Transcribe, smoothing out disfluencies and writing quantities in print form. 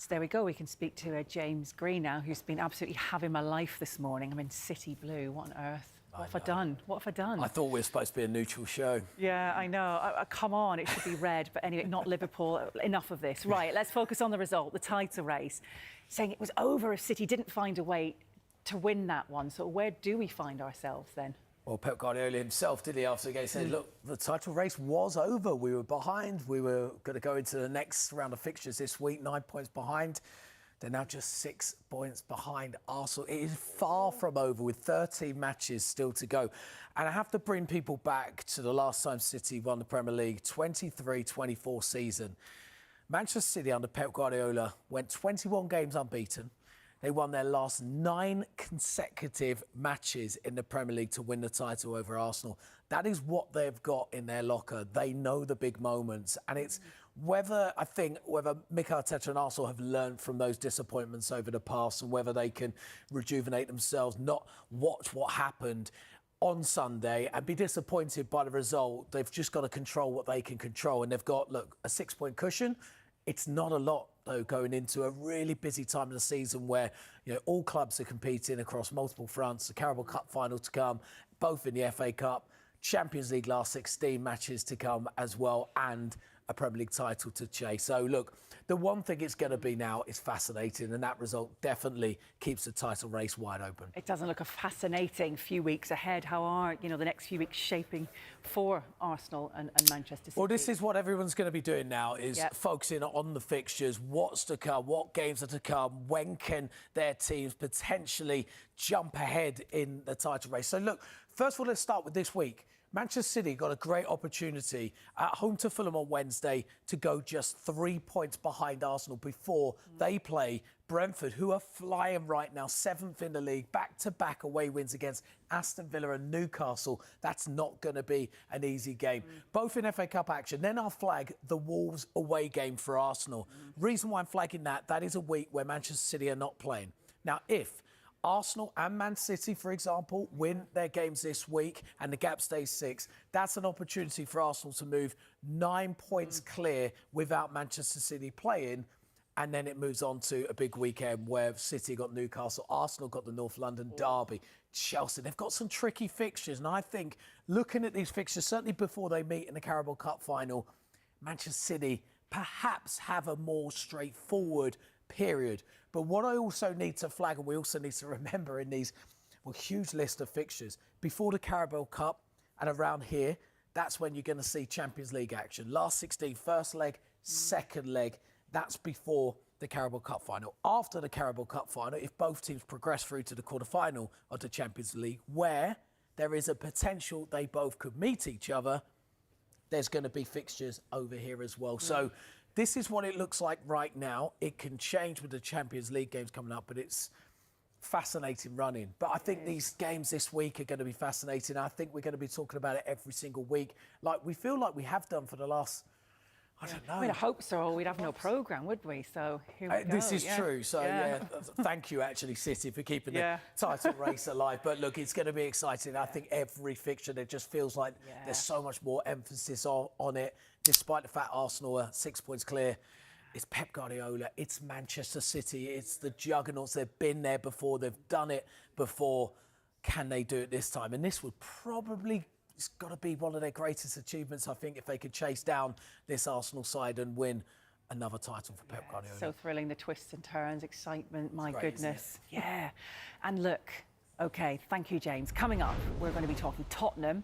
So there we go. We can speak to James Green now, who's been absolutely having my life this morning. I'm in City Blue. What on earth? What have I done? What have I done? I thought we were supposed to be a neutral show. Yeah, I know. Come on, it should be red. But anyway, not Liverpool. Enough of this. Right, let's focus on the result, the title race. Saying it was over if City didn't find a way to win that one. So where do we find ourselves then? Well, Pep Guardiola himself, did he, after the game, said, look, the title race was over. We were behind. We were going to go into the next round of fixtures this week, 9 points behind. They're now just 6 points behind Arsenal. It is far from over with 13 matches still to go. And I have to bring people back to the last time City won the Premier League, 23-24 season. Manchester City under Pep Guardiola went 21 games unbeaten. They won their last 9 consecutive matches in the Premier League to win the title over Arsenal. That is what they've got in their locker. They know the big moments. And it's whether Mikel, Arteta and Arsenal have learned from those disappointments over the past and whether they can rejuvenate themselves, not watch what happened on Sunday and be disappointed by the result. They've just got to control what they can control. And they've got, look, a 6-point cushion. It's not a lot, though, going into a really busy time of the season where, you know, all clubs are competing across multiple fronts. The Carabao Cup final to come, both in the FA Cup, Champions League last 16 matches to come as well, and a Premier League title to chase. So, look, the one thing it's going to be now is fascinating, and that result definitely keeps the title race wide open. It doesn't look a fascinating few weeks ahead. How are, the next few weeks shaping for Arsenal and Manchester City? Well, this is what everyone's going to be doing now, is focusing on the fixtures, what's to come, what games are to come, when can their teams potentially jump ahead in the title race. So, look, first of all, let's start with this week. Manchester City got a great opportunity at home to Fulham on Wednesday to go just 3 points behind Arsenal before they play Brentford, who are flying right now, 7th in the league, back-to-back away wins against Aston Villa and Newcastle. That's not going to be an easy game. Both in FA Cup action. Then I'll flag the Wolves away game for Arsenal. Reason why I'm flagging that is a week where Manchester City are not playing. Now, if Arsenal and Man City, for example, win their games this week and the gap stays 6, that's an opportunity for Arsenal to move 9 points clear without Manchester City playing. And then it moves on to a big weekend where City got Newcastle, Arsenal got the North London derby, Chelsea. They've got some tricky fixtures. And I think looking at these fixtures, certainly before they meet in the Carabao Cup final, Manchester City perhaps have a more straightforward period. But what I also need to flag, and we also need to remember in these huge list of fixtures, before the Carabao Cup and around here, that's when you're going to see Champions League action. Last 16, first leg, second leg, that's before the Carabao Cup final. After the Carabao Cup final, if both teams progress through to the quarter-final of the Champions League, where there is a potential they both could meet each other, there's going to be fixtures over here as well. So this is what it looks like right now. It can change with the Champions League games coming up, but it's fascinating running. But I think these games this week are going to be fascinating. I think we're going to be talking about it every single week, like we feel like we have done for the last, I don't know. I mean, I hope so. We'd have no programme, would we? So here we go. This is true. So, thank you, actually, City, for keeping the title race alive. But, look, it's going to be exciting. I think every fixture, there just feels like there's so much more emphasis on it, despite the fact Arsenal are 6 points clear. It's Pep Guardiola. It's Manchester City. It's the juggernauts. They've been there before. They've done it before. Can they do it this time? And this would probably... It's got to be one of their greatest achievements, I think, if they could chase down this Arsenal side and win another title for Pep Guardiola. So thrilling, the twists and turns, excitement, my great, goodness. Yeah. And look, OK, thank you, James. Coming up, we're going to be talking Tottenham